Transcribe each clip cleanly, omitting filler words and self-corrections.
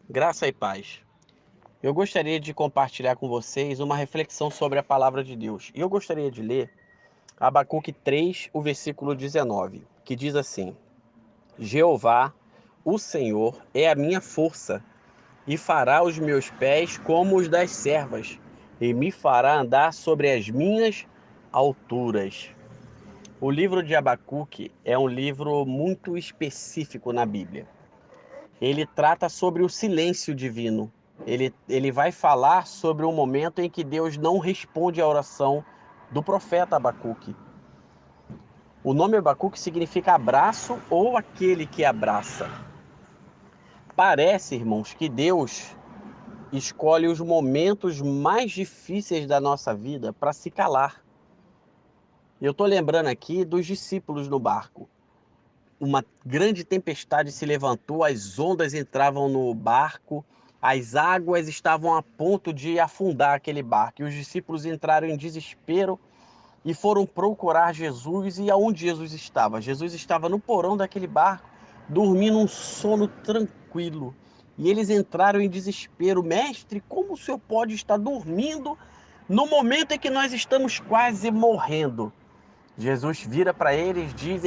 Graça e paz. Eu gostaria de compartilhar com vocês uma reflexão sobre a palavra de Deus. E eu gostaria de ler Abacuque 3, o versículo 19, que diz assim: Jeová, o Senhor, é a minha força, e fará os meus pés como os das servas, e me fará andar sobre as minhas alturas. O livro de Abacuque é um livro muito específico na Bíblia. Ele trata sobre o silêncio divino. Ele vai falar sobre o momento em que Deus não responde à oração do profeta Abacuque. O nome Abacuque significa abraço ou aquele que abraça. Parece, irmãos, que Deus escolhe os momentos mais difíceis da nossa vida para se calar. Eu estou lembrando aqui dos discípulos no barco. Uma grande tempestade se levantou, as ondas entravam no barco, as águas estavam a ponto de afundar aquele barco. E os discípulos entraram em desespero e foram procurar Jesus. E aonde Jesus estava? Jesus estava no porão daquele barco, dormindo um sono tranquilo. E eles entraram em desespero. Mestre, como o senhor pode estar dormindo no momento em que nós estamos quase morrendo? Jesus vira para eles, diz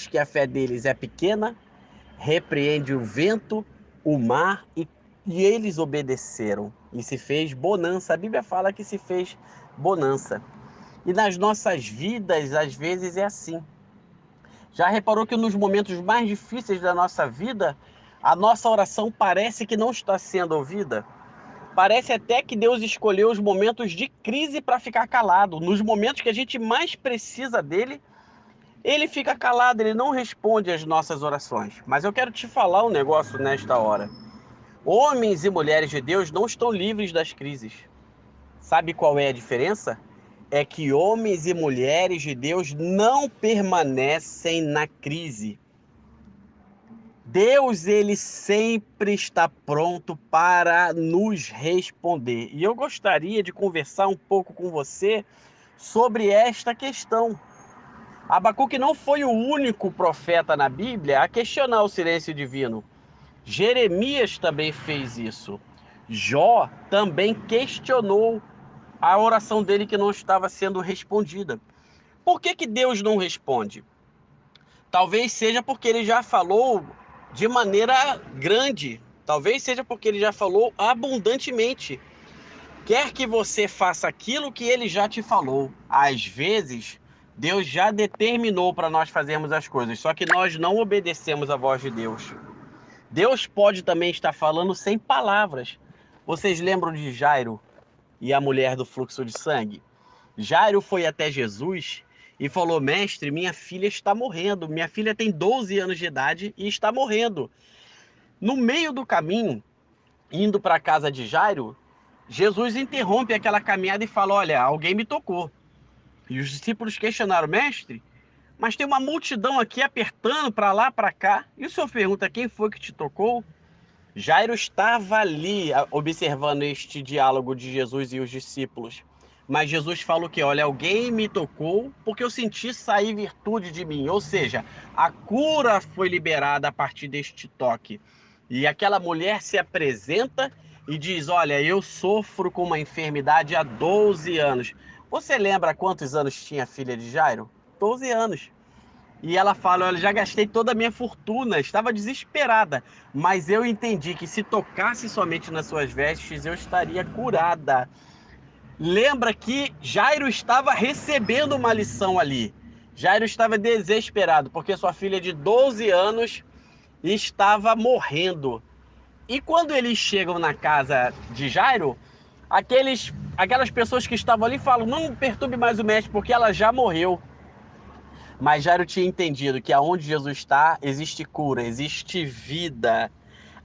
que a fé deles é pequena, repreende o vento, o mar e eles obedeceram e se fez bonança. A Bíblia fala que se fez bonança. E nas nossas vidas, às vezes é assim. Já reparou que nos momentos mais difíceis da nossa vida, a nossa oração parece que não está sendo ouvida? Parece até que Deus escolheu os momentos de crise para ficar calado. Nos momentos que a gente mais precisa dele, ele fica calado, ele não responde às nossas orações. Mas eu quero te falar um negócio nesta hora. Homens e mulheres de Deus não estão livres das crises. Sabe qual é a diferença? É que homens e mulheres de Deus não permanecem na crise. Deus, ele sempre está pronto para nos responder. E eu gostaria de conversar um pouco com você sobre esta questão. Abacuque não foi o único profeta na Bíblia a questionar o silêncio divino. Jeremias também fez isso. Jó também questionou a oração dele que não estava sendo respondida. Por que que Deus não responde? Talvez seja porque ele já falou de maneira grande. Talvez seja porque ele já falou abundantemente. Quer que você faça aquilo que ele já te falou. Às vezes, Deus já determinou para nós fazermos as coisas, só que nós não obedecemos a voz de Deus. Deus pode também estar falando sem palavras. Vocês lembram de Jairo e a mulher do fluxo de sangue? Jairo foi até Jesus e falou: Mestre, minha filha está morrendo. Minha filha tem 12 anos de idade e está morrendo. No meio do caminho, indo para a casa de Jairo, Jesus interrompe aquela caminhada e fala: Olha, alguém me tocou. E os discípulos questionaram: Mestre, mas tem uma multidão aqui apertando para lá, para cá. E o senhor pergunta: quem foi que te tocou? Jairo estava ali observando este diálogo de Jesus e os discípulos. Mas Jesus fala o quê? Olha, alguém me tocou porque eu senti sair virtude de mim. Ou seja, a cura foi liberada a partir deste toque. E aquela mulher se apresenta e diz: Olha, eu sofro com uma enfermidade há 12 anos. Você lembra quantos anos tinha a filha de Jairo? 12 anos. E ela fala: Olha, já gastei toda a minha fortuna, estava desesperada, mas eu entendi que se tocasse somente nas suas vestes, eu estaria curada. Lembra que Jairo estava recebendo uma lição ali. Jairo estava desesperado, porque sua filha de 12 anos estava morrendo. E quando eles chegam na casa de Jairo, aquelas pessoas que estavam ali falam: Não perturbe mais o mestre, porque ela já morreu. Mas Jairo tinha entendido que aonde Jesus está, existe cura, existe vida.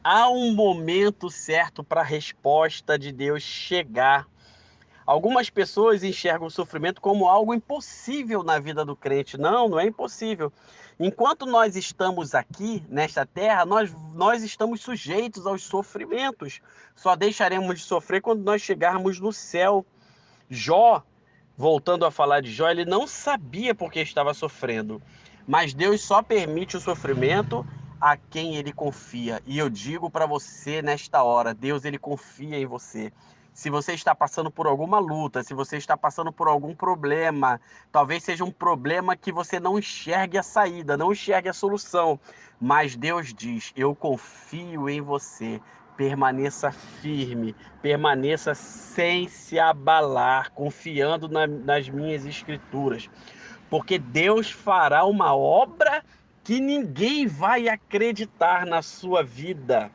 Há um momento certo para a resposta de Deus chegar. Algumas pessoas enxergam o sofrimento como algo impossível na vida do crente. Não, não é impossível. Enquanto nós estamos aqui, nesta terra, nós estamos sujeitos aos sofrimentos. Só deixaremos de sofrer quando nós chegarmos no céu. Jó, voltando a falar de Jó, ele não sabia por que estava sofrendo, mas Deus só permite o sofrimento a quem ele confia. E eu digo para você nesta hora, Deus, ele confia em você. Se você está passando por alguma luta, se você está passando por algum problema, talvez seja um problema que você não enxergue a saída, não enxergue a solução, mas Deus diz: eu confio em você. Permaneça firme, permaneça sem se abalar, confiando nas minhas escrituras, porque Deus fará uma obra que ninguém vai acreditar na sua vida.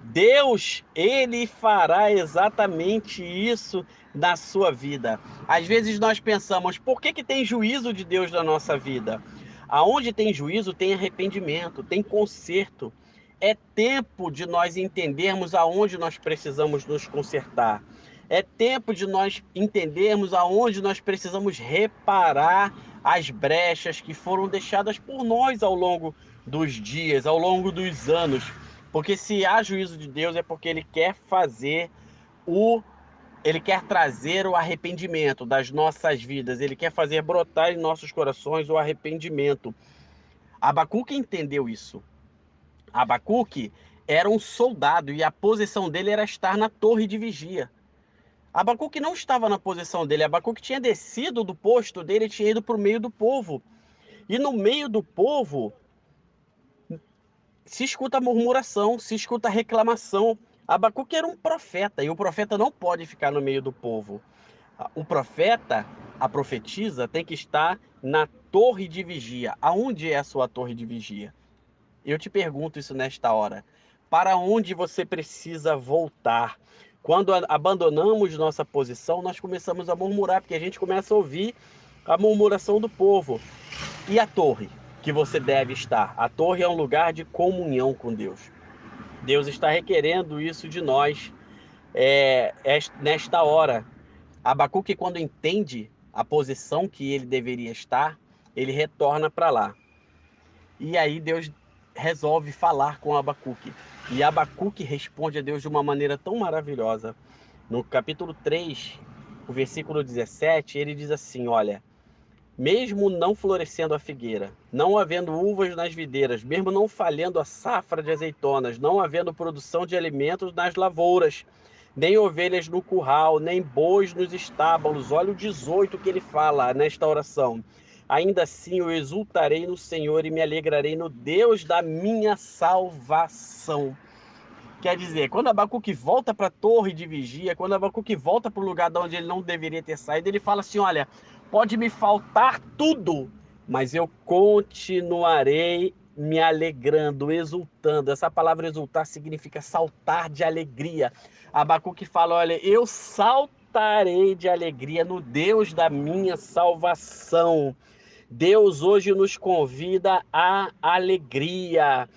Deus, ele fará exatamente isso na sua vida. Às vezes nós pensamos, por que tem juízo de Deus na nossa vida? Aonde tem juízo, tem arrependimento, tem conserto. É tempo de nós entendermos aonde nós precisamos nos consertar. É tempo de nós entendermos aonde nós precisamos reparar as brechas que foram deixadas por nós ao longo dos dias, ao longo dos anos. Porque se há juízo de Deus é porque ele quer trazer o arrependimento das nossas vidas, ele quer fazer brotar em nossos corações o arrependimento. Abacuque entendeu isso. Abacuque era um soldado e a posição dele era estar na torre de vigia. Abacuque não estava na posição dele, Abacuque tinha descido do posto dele e tinha ido para o meio do povo. E no meio do povo se escuta murmuração, se escuta reclamação. Abacuque era um profeta e o profeta não pode ficar no meio do povo. O profeta, a profetisa, tem que estar na torre de vigia. Aonde é a sua torre de vigia? Eu te pergunto isso nesta hora. Para onde você precisa voltar? Quando abandonamos nossa posição, nós começamos a murmurar, porque a gente começa a ouvir a murmuração do povo. E a torre que você deve estar? A torre é um lugar de comunhão com Deus. Deus está requerendo isso de nós nesta hora. Abacuque, quando entende a posição que ele deveria estar, ele retorna para lá. E aí Deus resolve falar com Abacuque. E Abacuque responde a Deus de uma maneira tão maravilhosa. No capítulo 3, o versículo 17, ele diz assim: olha, mesmo não florescendo a figueira, não havendo uvas nas videiras, mesmo não falhando a safra de azeitonas, não havendo produção de alimentos nas lavouras, nem ovelhas no curral, nem bois nos estábulos. Olha o 18 que ele fala nesta oração. Ainda assim eu exultarei no Senhor e me alegrarei no Deus da minha salvação. Quer dizer, quando Abacuque volta para a torre de vigia, quando Abacuque volta para o lugar de onde ele não deveria ter saído, ele fala assim: olha, pode me faltar tudo, mas eu continuarei me alegrando, exultando. Essa palavra exultar significa saltar de alegria. Abacuque fala: olha, eu saltarei de alegria no Deus da minha salvação. Deus hoje nos convida à alegria.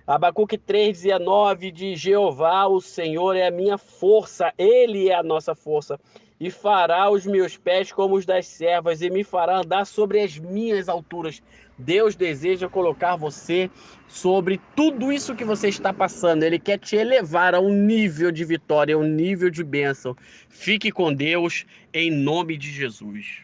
Abacuque 3,19 de Jeová, o Senhor é a minha força, Ele é a nossa força, e fará os meus pés como os das servas, e me fará andar sobre as minhas alturas. Deus deseja colocar você sobre tudo isso que você está passando. Ele quer te elevar a um nível de vitória, a um nível de bênção. Fique com Deus, em nome de Jesus.